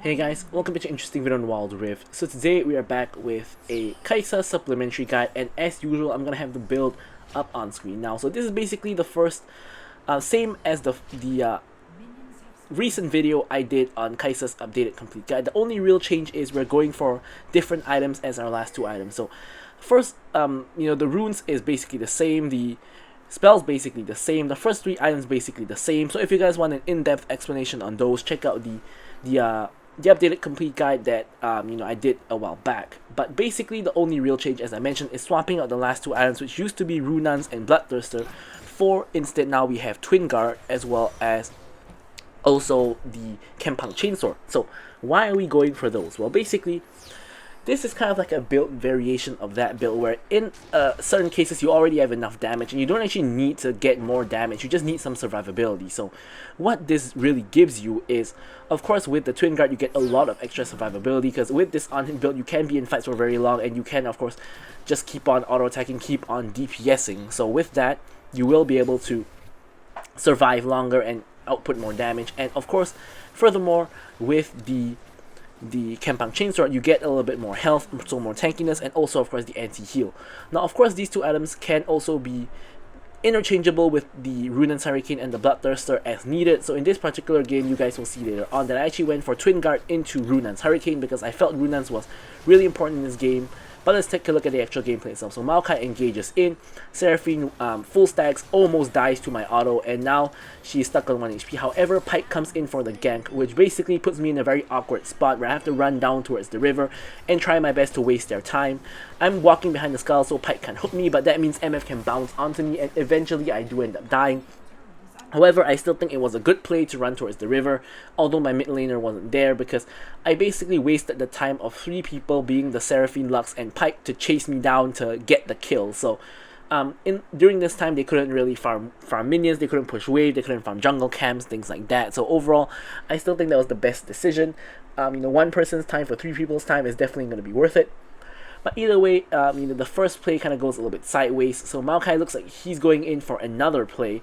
Hey guys, welcome to an interesting video on Wild Rift. So today we are back with a Kaisa supplementary guide, and as usual I'm gonna have the build up on screen now. So this is basically the first, same as the recent video I did on Kaisa's updated complete guide. The only real change is we're going for different items as our last two items. So first, the runes is basically the same, the spells basically the same, the first three items basically the same. So if you guys want an in-depth explanation on those, check out the updated complete guide that I did a while back. But basically the only real change, as I mentioned, is swapping out the last two items, which used to be Runans and Bloodthirster, for instead now we have Twin Guard as well as also the Kempang Chainsword. So why are we going for those? Well, basically this is kind of like a build variation of that build, where in certain cases you already have enough damage and you don't actually need to get more damage, you just need some survivability. So what this really gives you is, of course, with the Twin Guard you get a lot of extra survivability, because with this on-hit build you can be in fights for very long and you can of course just keep on auto-attacking, keep on DPSing. So with that you will be able to survive longer and output more damage. And of course, furthermore, with the Kempang Chainsword you get a little bit more health, so more tankiness, and also of course the anti-heal. Now of course these two items can also be interchangeable with the Runan's Hurricane and the Bloodthirster as needed. So in this particular game, you guys will see later on that I actually went for Twin Guard into Runan's Hurricane because I felt Runan's was really important in this game. But let's take a look at the actual gameplay itself. So Maokai engages in, Seraphine full stacks, almost dies to my auto, and now she's stuck on 1 HP. However, Pike comes in for the gank, which basically puts me in a very awkward spot where I have to run down towards the river and try my best to waste their time. I'm walking behind the skull so Pike can't hook me, but that means MF can bounce onto me, and eventually I do end up dying. However, I still think it was a good play to run towards the river, although my mid laner wasn't there, because I basically wasted the time of 3 people, being the Seraphine, Lux, and Pike, to chase me down to get the kill. So during this time they couldn't really farm minions, they couldn't push wave, they couldn't farm jungle camps, things like that. So overall, I still think that was the best decision. One person's time for 3 people's time is definitely going to be worth it. But either way, the first play kind of goes a little bit sideways. So Maokai looks like he's going in for another play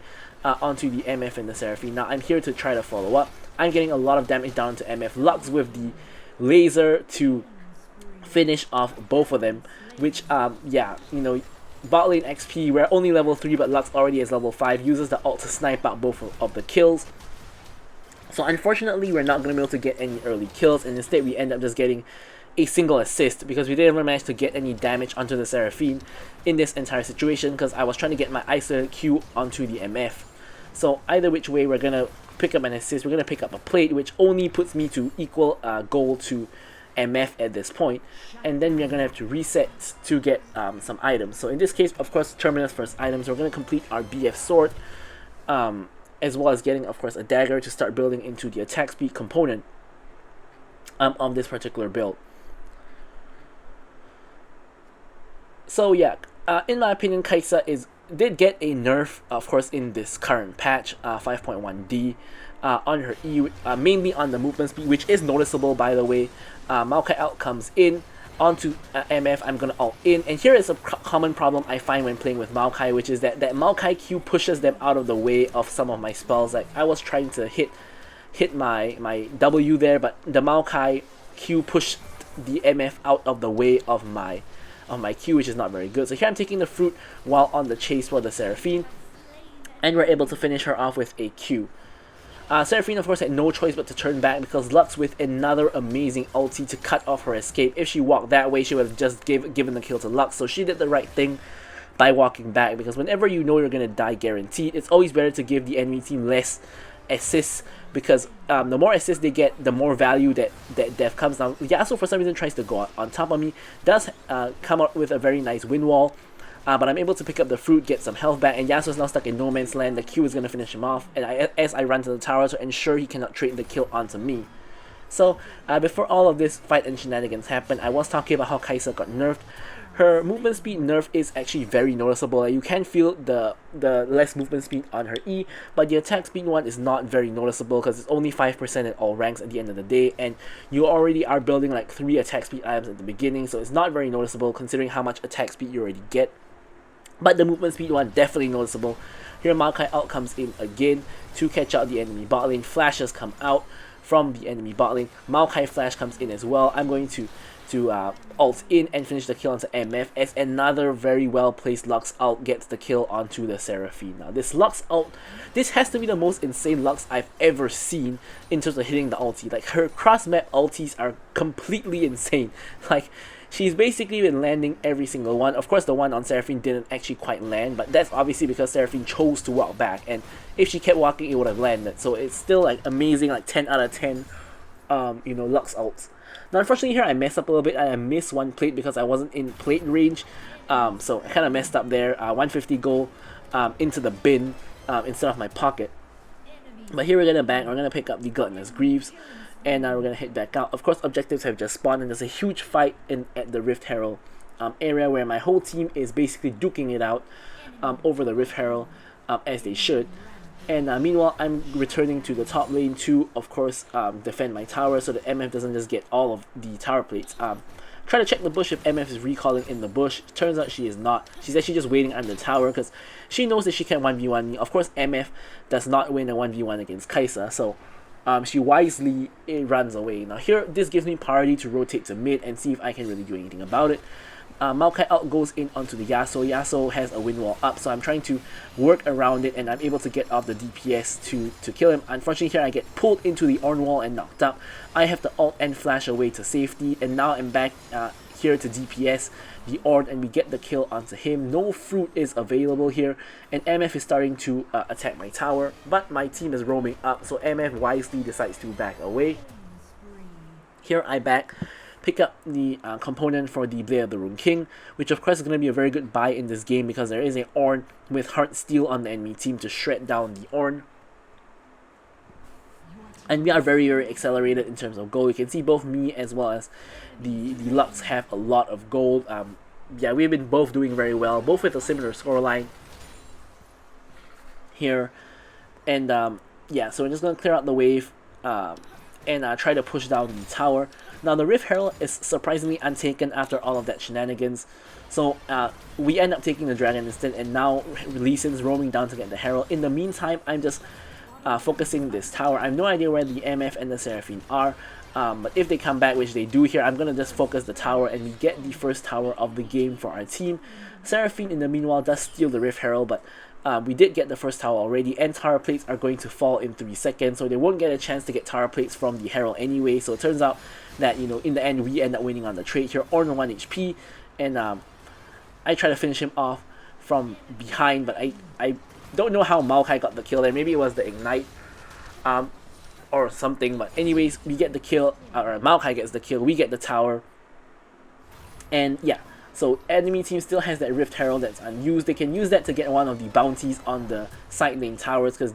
onto the MF and the Seraphine. Now I'm here to try to follow up. I'm getting a lot of damage down to MF. Lux with the laser to finish off both of them, which bot lane XP, we're only level 3 but Lux already is level 5, uses the ult to snipe out both of the kills. So unfortunately we're not going to be able to get any early kills, and instead we end up just getting a single assist because we didn't manage to get any damage onto the Seraphine in this entire situation, because I was trying to get my isolated Q onto the MF. So either which way, we're gonna pick up an assist, we're gonna pick up a plate, which only puts me to equal gold to MF at this point, and then we're gonna have to reset to get some items. So in this case, of course, Terminus first items, we're gonna complete our BF sword, as well as getting of course a dagger to start building into the attack speed component of this particular build. So yeah, in my opinion, Kaisa did get a nerf, of course, in this current patch, 5.1D, on her E, mainly on the movement speed, which is noticeable, by the way. Maokai out comes in onto MF, I'm gonna ult in, and here is a common problem I find when playing with Maokai, which is that Maokai Q pushes them out of the way of some of my spells. Like I was trying to hit my W there, but the Maokai Q pushed the MF out of the way of my Q, which is not very good. So here I'm taking the fruit while on the chase for the Seraphine, and we're able to finish her off with a Q. Seraphine of course had no choice but to turn back, because Lux with another amazing ulti to cut off her escape. If she walked that way, she would have just given the kill to Lux. So she did the right thing by walking back, because whenever you know you're gonna die guaranteed, it's always better to give the enemy team less assists, because the more assists they get, the more value that death comes down. Yasuo for some reason tries to go on top of me, does come up with a very nice wind wall, but I'm able to pick up the fruit, get some health back, and Yasuo is now stuck in no man's land. The Q is going to finish him off, and as I run to the tower to ensure he cannot trade the kill onto me. So before all of this fight and shenanigans happened, I was talking about how Kaisa got nerfed. Her movement speed nerf is actually very noticeable. You can feel the less movement speed on her E, but the attack speed one is not very noticeable because it's only 5% at all ranks at the end of the day, and you already are building like 3 attack speed items at the beginning, so it's not very noticeable considering how much attack speed you already get. But the movement speed one, definitely noticeable. Here Maokai out comes in again to catch out the enemy bot lane. Flashes come out from the enemy bot lane. Maokai flash comes in as well. I'm going to ult in and finish the kill onto MF as another very well placed Lux ult gets the kill onto the Seraphine. Now this Lux ult, this has to be the most insane Lux I've ever seen in terms of hitting the ulti. Like her cross map ultis are completely insane. Like she's basically been landing every single one. Of course the one on Seraphine didn't actually quite land, but that's obviously because Seraphine chose to walk back, and if she kept walking it would have landed. So it's still like amazing, like 10 out of 10 Lux ults. Now unfortunately here I messed up a little bit. I missed one plate because I wasn't in plate range, so I kind of messed up there. 150 gold into the bin instead of my pocket. But here we're gonna bang. We're gonna pick up the Gluttonous Greaves, and now we're gonna head back out. Of course objectives have just spawned, and there's a huge fight at the Rift Herald area where my whole team is basically duking it out over the Rift Herald, as they should. And meanwhile, I'm returning to the top lane to, of course, defend my tower so that MF doesn't just get all of the tower plates. Try to check the bush if MF is recalling in the bush. Turns out she is not. She's actually just waiting under the tower because she knows that she can 1v1 me. Of course, MF does not win a 1v1 against Kaisa, so she wisely runs away. Now here, this gives me priority to rotate to mid and see if I can really do anything about it. Maokai out goes in onto the Yasuo. Yasuo has a wind wall up, so I'm trying to work around it, and I'm able to get off the DPS to kill him. Unfortunately here I get pulled into the Ornn wall and knocked up. I have to ult and flash away to safety, and now I'm back here to DPS the Ornn, and we get the kill onto him. No fruit is available here, and MF is starting to attack my tower, but my team is roaming up, so MF wisely decides to back away. Here I pick up the component for the Blade of the Rune King, which of course is going to be a very good buy in this game because there is an Ornn with Heart Steel on the enemy team to shred down the Ornn. And we are very, very accelerated in terms of gold. You can see both me as well as the Lux have a lot of gold. Yeah, we've been both doing very well, both with a similar scoreline here. And yeah, so we're just going to clear out the wave and try to push down the tower. Now the Rift Herald is surprisingly untaken after all of that shenanigans, so we end up taking the dragon instead, and now Lee Sin's roaming down to get the Herald. In the meantime, I'm just focusing this tower. I have no idea where the MF and the Seraphine are, but if they come back, which they do here, I'm going to just focus the tower, and we get the first tower of the game for our team. Seraphine in the meanwhile does steal the Rift Herald, but we did get the first tower already, and tower plates are going to fall in 3 seconds, so they won't get a chance to get tower plates from the Herald anyway. So it turns out that, you know, in the end we end up winning on the trade here. Ornn 1 HP, and I try to finish him off from behind, but I don't know how Maokai got the kill there. Maybe it was the ignite or something, but anyways, we get the kill, or Maokai gets the kill, we get the tower, and yeah. So enemy team still has that Rift Herald that's unused. They can use that to get one of the bounties on the side lane towers because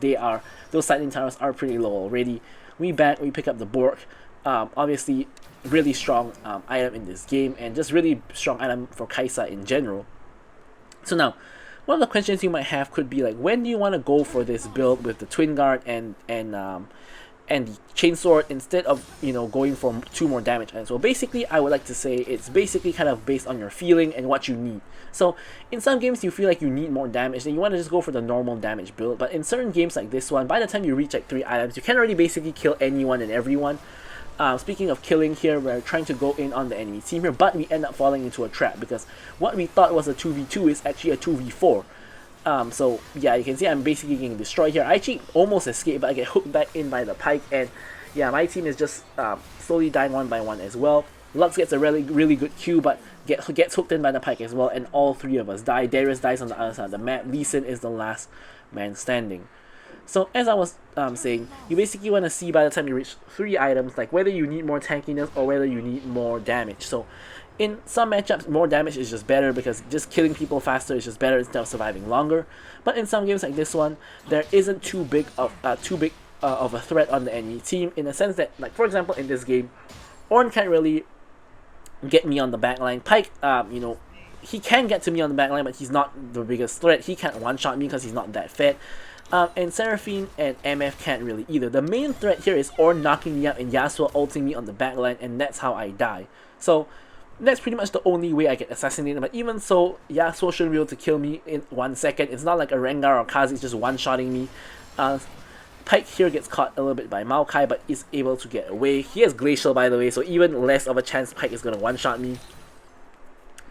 those side lane towers are pretty low already. We pick up the Bork. Obviously, really strong item in this game, and just really strong item for Kaisa in general. So now, one of the questions you might have could be like, when do you want to go for this build with the Twin Guard and the Chainsword instead of, you know, going for 2 more damage? And so basically I would like to say it's basically kind of based on your feeling and what you need. So in some games you feel like you need more damage, then you want to just go for the normal damage build, but in certain games like this one, by the time you reach like 3 items, you can already basically kill anyone and everyone. Speaking of killing here, we're trying to go in on the enemy team here, but we end up falling into a trap because what we thought was a 2v2 is actually a 2v4. So yeah, you can see I'm basically getting destroyed here. I actually almost escaped, but I get hooked back in by the pike, and yeah, my team is just slowly dying one by one as well. Lux gets a really good Q, but gets hooked in by the pike as well, and all 3 of us die. Darius dies on the other side of the map. Lee Sin is the last man standing. So as I was saying, you basically want to see by the time you reach 3 items, like whether you need more tankiness or whether you need more damage. So in some matchups, more damage is just better because just killing people faster is just better instead of surviving longer. But in some games like this one, there isn't too big of a threat on the enemy team, in the sense that, like for example in this game, Ornn can't really get me on the backline. Pike, you know, he can get to me on the backline, but he's not the biggest threat. He can't one-shot me because he's not that fat. And Seraphine and MF can't really either. The main threat here is Ornn knocking me out and Yasuo ulting me on the backline, and that's how I die. So that's pretty much the only way I get assassinated, but even so, Yasuo shouldn't be able to kill me in 1 second. It's not like a Rengar or Kazi is just one-shotting me. Pyke here gets caught a little bit by Maokai, but is able to get away. He has Glacial, by the way, so even less of a chance Pyke is going to one-shot me.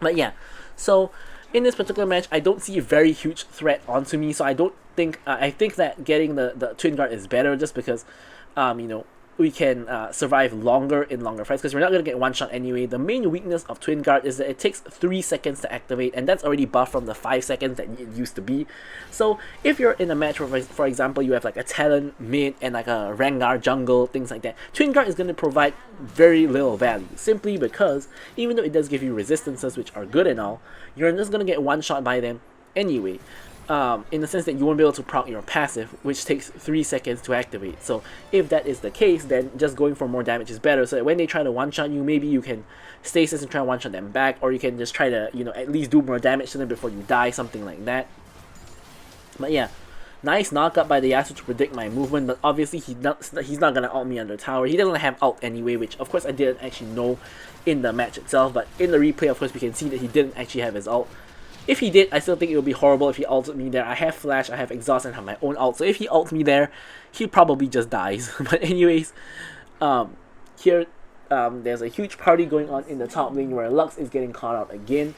But yeah, so in this particular match, I don't see a very huge threat onto me, so I don't think, I think that getting the Twin Guard is better just because, you know, we can survive longer in longer fights because we're not going to get one shot anyway. The main weakness of Twin Guard is that it takes 3 seconds to activate, and that's already buffed from the 5 seconds that it used to be. So if you're in a match where, for example, you have like a Talon mid and like a Rengar jungle, things like that, Twin Guard is going to provide very little value, simply because even though it does give you resistances, which are good and all, you're just going to get one shot by them anyway. In the sense that you won't be able to proc your passive, which takes 3 seconds to activate. So if that is the case, then just going for more damage is better, so that when they try to one-shot you, maybe you can stasis and try to one-shot them back, or you can just try to, you know, at least do more damage to them before you die, something like that. But yeah, nice knockup by the Yasuo to predict my movement, but obviously he's not going to ult me under tower. He doesn't have ult anyway, which of course I didn't actually know in the match itself, but in the replay of course we can see that he didn't actually have his ult. If he did, I still think it would be horrible if he ulted me there. I have flash, I have exhaust, and have my own ult. So if he ults me there, he probably just dies. But anyways, here there's a huge party going on in the top lane where Lux is getting caught out again.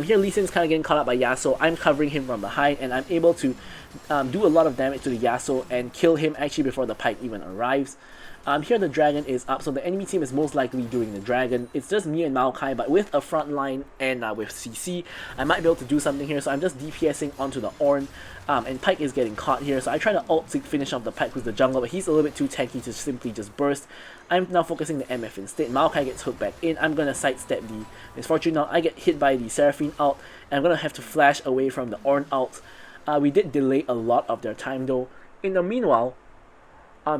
Here Lee Sin's kind of getting caught out by Yasuo. I'm covering him from behind, and I'm able to do a lot of damage to the Yasuo and kill him actually before the Pyke even arrives. Here the dragon is up, so the enemy team is most likely doing the dragon. It's just me and Maokai, but with a front line and with CC, I might be able to do something here, so I'm just DPSing onto the Ornn, and Pyke is getting caught here, so I try to ult to finish off the Pyke with the jungle, but he's a little bit too tanky to simply just burst. I'm now focusing the MF instead. Maokai gets hooked back in. I'm going to sidestep the Misfortune now. I get hit by the Seraphine ult, and I'm going to have to flash away from the Ornn ult. We did delay a lot of their time though. In the meanwhile,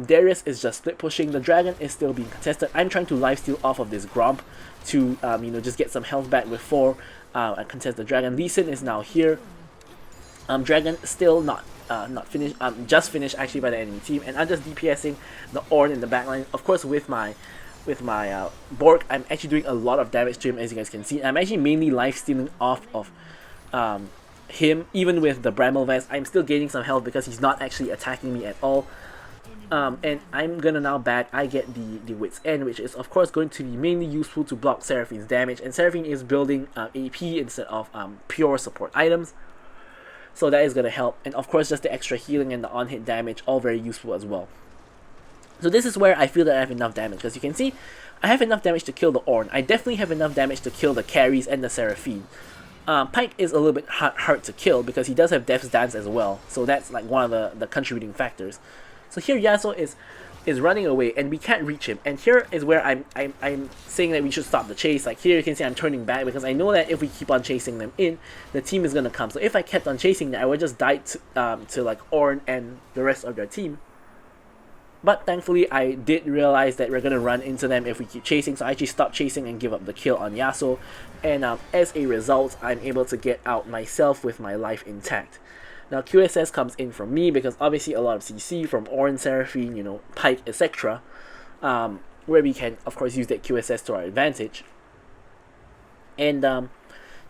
Darius is just split pushing. The dragon is still being contested. I'm trying to lifesteal off of this Gromp to you know, just get some health back before I contest the dragon. Lee Sin is now here. Dragon still not finished. Just finished actually by the enemy team, and I'm just DPSing the Ornn in the backline. Of course, with my Bork, I'm actually doing a lot of damage to him, as you guys can see. I'm actually mainly lifestealing off of him. Even with the Bramble Vest, I'm still gaining some health because he's not actually attacking me at all. And I'm gonna now back. I get the Wit's End, which is of course going to be mainly useful to block Seraphine's damage, and Seraphine is building AP instead of pure support items, so that is gonna help. And of course just the extra healing and the on-hit damage, all very useful as well. So this is where I feel that I have enough damage, because you can see I have enough damage to kill the Ornn. I definitely have enough damage to kill the carries and the Seraphine. Pyke is a little bit hard to kill because he does have Death's Dance as well, so that's like one of the contributing factors. So here Yasuo is running away, and we can't reach him. And here is where I'm saying that we should stop the chase. Like here you can see I'm turning back because I know that if we keep on chasing them in, the team is gonna come. So if I kept on chasing them, I would just die to like Ornn and the rest of their team. But thankfully I did realize that we're gonna run into them if we keep chasing, so I actually stopped chasing and give up the kill on Yasuo. And as a result, I'm able to get out myself with my life intact. Now QSS comes in from me because obviously a lot of CC from Ornn, Seraphine, you know, Pyke, etc. Where we can of course use that QSS to our advantage. And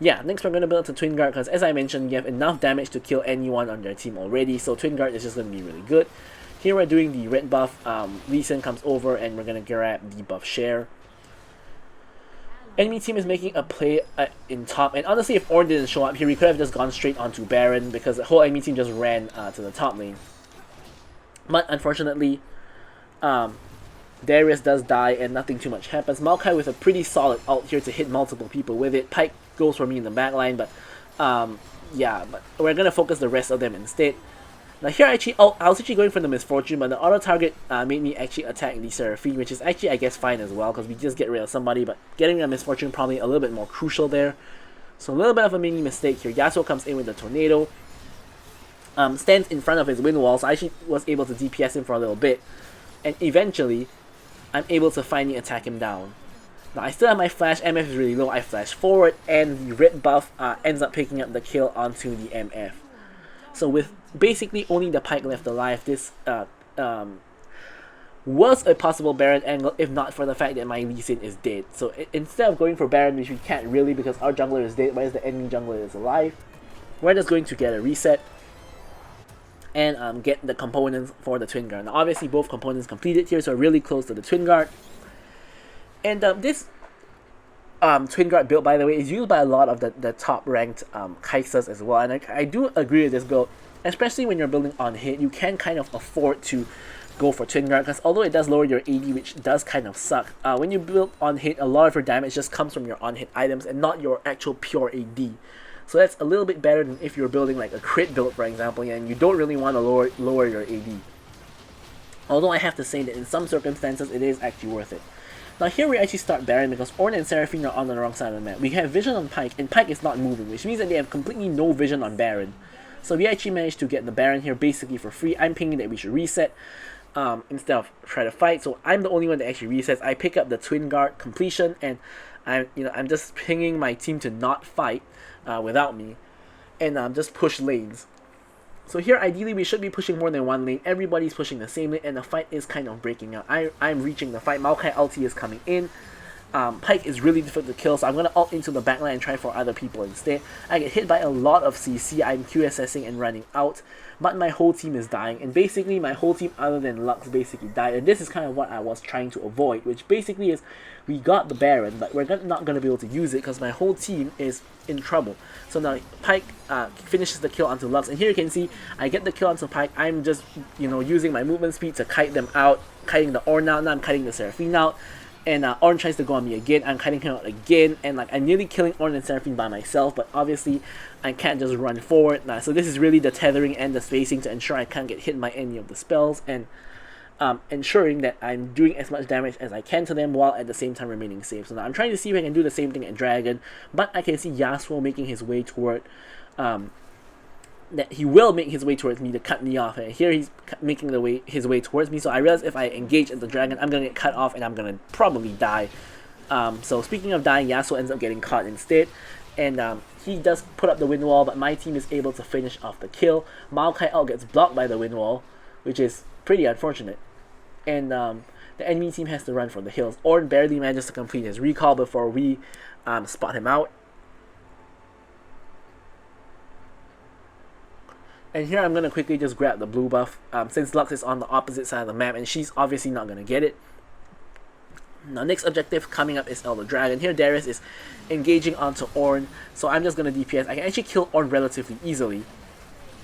yeah, next we're going to build to Twin Guard because as I mentioned, you have enough damage to kill anyone on their team already, so Twin Guard is just going to be really good. Here we're doing the red buff. Lee Sin comes over and we're going to grab the buff share. Enemy team is making a play in top, and honestly if Ornn didn't show up here, we could have just gone straight onto Baron because the whole enemy team just ran to the top lane. But unfortunately, Darius does die and nothing too much happens. Maokai with a pretty solid ult here to hit multiple people with it. Pyke goes for me in the back line, but yeah, but we're going to focus the rest of them instead. Now here I was actually going for the Misfortune, but the auto target made me actually attack the Seraphine, which is actually I guess fine as well because we just get rid of somebody, but getting a Misfortune probably a little bit more crucial there. So a little bit of a mini mistake here. Yasuo comes in with the Tornado, stands in front of his wind wall, so I actually was able to DPS him for a little bit, and eventually I'm able to finally attack him down. Now I still have my flash, MF is really low, I flash forward, and the red buff ends up picking up the kill onto the MF. So with basically only the Pyke left alive, this was a possible Baron angle if not for the fact that my Lee Sin is dead. So instead of going for Baron, which we can't really because our jungler is dead, whereas the enemy jungler is alive, we're just going to get a reset. and get the components for the Twin Guard. Now obviously both components completed here, so really close to the Twin Guard. And this Twin Guard build, by the way, is used by a lot of the top ranked Kaisas as well, and I do agree with this build, especially when you're building on hit. You can kind of afford to go for Twin Guard, because although it does lower your AD, which does kind of suck, when you build on hit, a lot of your damage just comes from your on hit items and not your actual pure AD. So that's a little bit better than if you're building like a crit build, for example, and you don't really want to lower your AD. Although I have to say that in some circumstances it is actually worth it. Now here we actually start Baron because Ornn and Seraphine are on the wrong side of the map. We have vision on Pyke, and Pyke is not moving, which means that they have completely no vision on Baron. So we actually managed to get the Baron here basically for free. I'm pinging that we should reset instead of try to fight. So I'm the only one that actually resets. I pick up the Twin Guard completion, and I'm just pinging my team to not fight without me, and just push lanes. So here, ideally, we should be pushing more than one lane. Everybody's pushing the same lane, and the fight is kind of breaking out. I'm reaching the fight. Maokai ulti is coming in. Pyke is really difficult to kill, so I'm going to ult into the backline and try for other people instead. I get hit by a lot of CC. I'm QSSing and running out, but my whole team is dying, and basically my whole team other than Lux basically died, and this is kind of what I was trying to avoid, which basically is we got the Baron, but we're not going to be able to use it because my whole team is in trouble. So now Pyke finishes the kill onto Lux, and here you can see I get the kill onto Pyke. I'm just using my movement speed to kite them out, kiting the Ornn out. Now I'm kiting the Seraphine out, and Ornn tries to go on me again. I'm kiting him out again, and like I'm nearly killing Ornn and Seraphine by myself, but obviously I can't just run forward. Now, so this is really the tethering and the spacing to ensure I can't get hit by any of the spells, and ensuring that I'm doing as much damage as I can to them while at the same time remaining safe. So now I'm trying to see if I can do the same thing at Dragon, but I can see Yasuo making his way toward that he will make his way towards me to cut me off, and here he's making his way towards me. So I realize if I engage at the Dragon, I'm gonna get cut off and I'm gonna probably die. So speaking of dying, Yasuo ends up getting caught instead, and he does put up the wind wall, but my team is able to finish off the kill. Maokai ult gets blocked by the wind wall, which is pretty unfortunate, and the enemy team has to run for the hills. Ornn barely manages to complete his recall before we spot him out. And here I'm going to quickly just grab the blue buff, since Lux is on the opposite side of the map, and she's obviously not going to get it. Now next objective coming up is Elder Dragon. Here Darius is engaging onto Ornn, so I'm just going to DPS. I can actually kill Ornn relatively easily,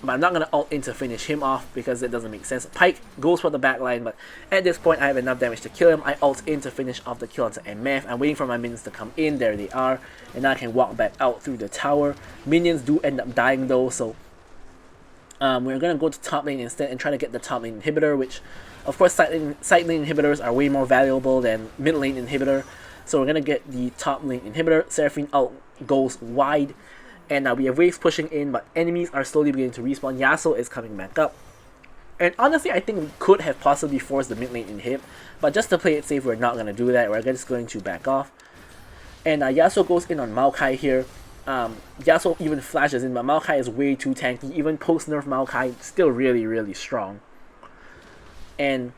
but I'm not going to ult in to finish him off because it doesn't make sense. Pyke goes for the backline, but at this point I have enough damage to kill him. I ult in to finish off the kill onto MF. I'm waiting for my minions to come in. There they are, and now I can walk back out through the tower. Minions do end up dying though, so we're going to go to top lane instead and try to get the top lane inhibitor, which of course side lane inhibitors are way more valuable than mid lane inhibitor. So we're going to get the top lane inhibitor. Seraphine ult goes wide, and we have waves pushing in, but enemies are slowly beginning to respawn. Yasuo is coming back up, and honestly I think we could have possibly forced the mid lane inhib, but just to play it safe we're not going to do that. We're just going to back off, and Yasuo goes in on Maokai here. Yasuo even flashes in, but Maokai is way too tanky. Even post nerf Maokai still really strong. And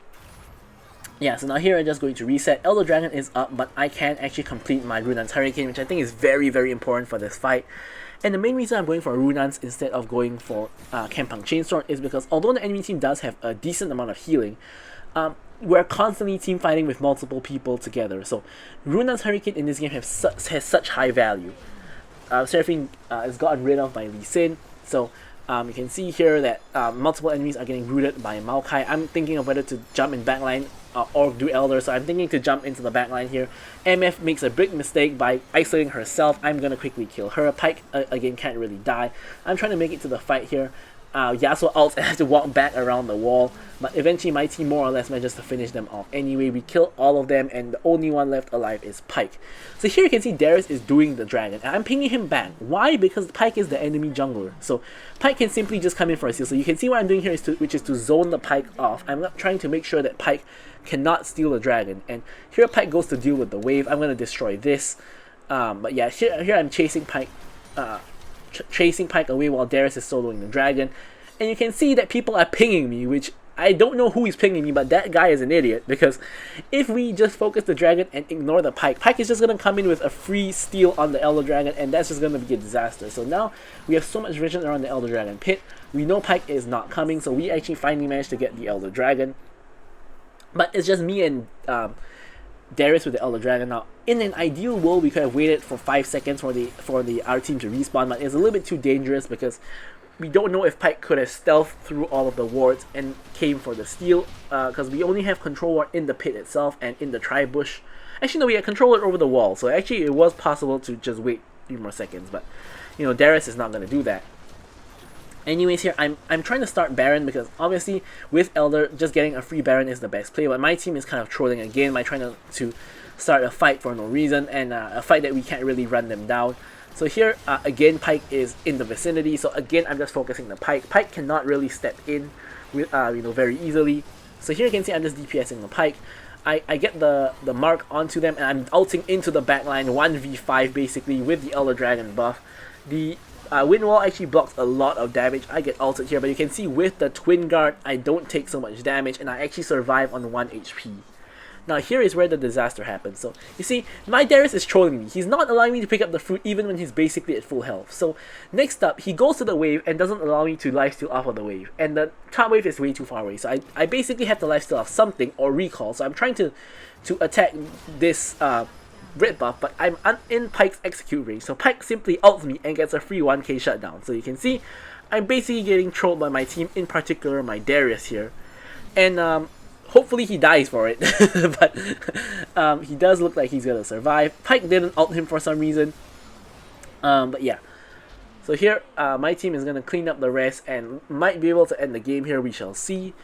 yeah, so now here I'm just going to reset. Elder Dragon is up, but I can actually complete my Runan's Hurricane, which I think is very important for this fight. And the main reason I'm going for Runan's instead of going for Kenpang Chainstorm is because although the enemy team does have a decent amount of healing, we're constantly team fighting with multiple people together. So Runan's Hurricane in this game has such high value. Seraphine is gotten rid of by Lee Sin, so you can see here that multiple enemies are getting rooted by Maokai. I'm thinking of whether to jump in backline or do Elder, so I'm thinking to jump into the backline here. MF makes a big mistake by isolating herself. I'm gonna quickly kill her. Pyke again can't really die. I'm trying to make it to the fight here. Yasuo ults and I have to walk back around the wall, but eventually my team more or less manages to finish them off anyway. We kill all of them, and the only one left alive is Pyke. So here you can see Darius is doing the dragon, and I'm pinging him back. Why? Because Pyke is the enemy jungler, so Pyke can simply just come in for a steal. So you can see what I'm doing here which is to zone the Pyke off. I'm not trying to make sure that Pyke cannot steal the dragon, and here Pyke goes to deal with the wave. I'm going to destroy this, but yeah, here I'm chasing Pyke away while Darius is soloing the dragon, and you can see that people are pinging me, which I don't know who he's pinging me, but that guy is an idiot, because if we just focus the dragon and ignore the Pyke, Pyke is just going to come in with a free steal on the Elder Dragon, and that's just going to be a disaster. So now we have so much vision around the Elder Dragon pit. We know Pyke is not coming, so we actually finally managed to get the Elder Dragon. But it's just me and Darius with the Elder Dragon. Now, in an ideal world, we could have waited for 5 seconds for our team to respawn, but it's a little bit too dangerous because we don't know if Pyke could have stealthed through all of the wards and came for the steal, because we only have control ward in the pit itself and in the tri-bush. Actually, no, we had control ward over the wall, so actually it was possible to just wait 3 more seconds, but you know, Darius is not going to do that. Anyways, here I'm trying to start Baron because obviously with Elder, just getting a free Baron is the best play, but my team is kind of trolling again by trying to start a fight for no reason, and a fight that we can't really run them down. So here, again, Pyke is in the vicinity, so again, I'm just focusing the Pyke. Pyke cannot really step in with, you know, very easily. So here you can see I'm just DPSing the Pyke. I get the mark onto them, and I'm ulting into the backline, 1v5 basically, with the Elder Dragon buff. The wind wall actually blocks a lot of damage. I get ulted here, but you can see with the Twin Guard, I don't take so much damage, and I actually survive on 1 HP. Now here is where the disaster happens. So you see, my Darius is trolling me. He's not allowing me to pick up the fruit even when he's basically at full health. So next up, he goes to the wave and doesn't allow me to lifesteal off of the wave. And the top wave is way too far away. So I basically have to lifesteal off something or recall. So I'm trying to attack this red buff, but I'm in Pyke's execute range. So Pyke simply ults me and gets a free 1k shutdown. So you can see, I'm basically getting trolled by my team, in particular my Darius here. And hopefully he dies for it, but he does look like he's gonna survive. Pyke didn't ult him for some reason, but yeah. So here, my team is gonna clean up the rest and might be able to end the game here. We shall see.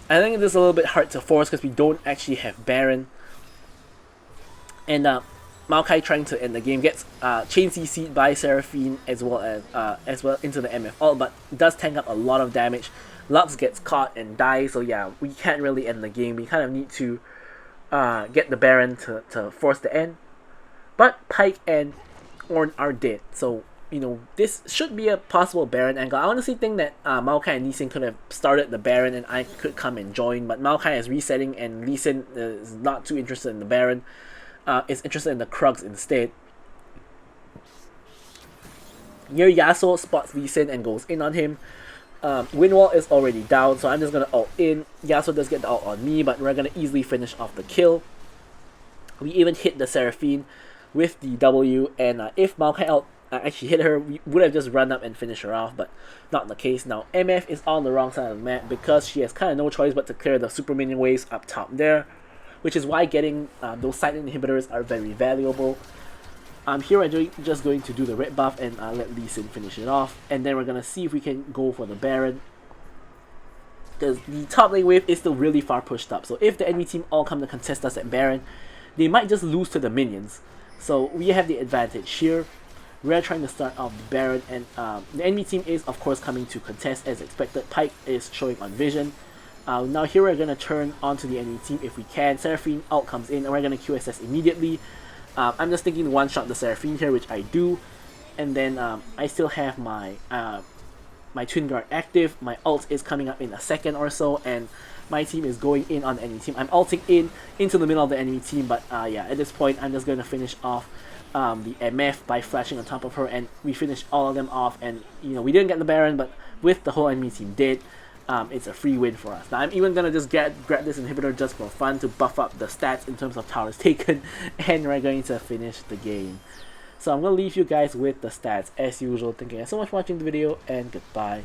I think it is a little bit hard to force because we don't actually have Baron. And Maokai trying to end the game gets chain CC'd by Seraphine as well into the MF ult, but does tank up a lot of damage. Lux gets caught and dies, so yeah, we can't really end the game. We kind of need to get the Baron to force the end. But Pyke and Ornn are dead, so you know, this should be a possible Baron angle. I honestly think that Maokai and Lee Sin could have started the Baron and I could come and join, but Maokai is resetting and Lee Sin is not too interested in the Baron. Is interested in the Krugs instead. Here Yasuo spots Lee Sin and goes in on him. Windwall is already down, so I'm just gonna ult in. Yasuo does get the ult on me, but we're gonna easily finish off the kill. We even hit the Seraphine with the W, and if Maokai ult actually hit her, we would have just run up and finished her off, but not the case. Now MF is on the wrong side of the map because she has kind of no choice but to clear the super minion waves up top there, which is why getting those silent inhibitors are very valuable. Here I'm just going to do the red buff and let Lee Sin finish it off, and then we're gonna see if we can go for the Baron, because the top lane wave is still really far pushed up. So if the enemy team all come to contest us at Baron, they might just lose to the minions. So we have the advantage here. We're trying to start off the Baron, and the enemy team is of course coming to contest as expected. Pyke is showing on vision. Now here we're gonna turn onto the enemy team if we can. Seraphine ult comes in and we're gonna QSS immediately. I'm just thinking to one-shot the Seraphine here, which I do, and then I still have my my Twin Guard active. My ult is coming up in a second or so, and my team is going in on the enemy team. I'm ulting into the middle of the enemy team, but yeah, at this point I'm just going to finish off the MF by flashing on top of her, and we finished all of them off. And you know, we didn't get the Baron, but with the whole enemy team dead, it's a free win for us. Now I'm even gonna just grab this inhibitor just for fun to buff up the stats in terms of towers taken, and we're going to finish the game. So I'm gonna leave you guys with the stats as usual. Thank you guys so much for watching the video, and goodbye.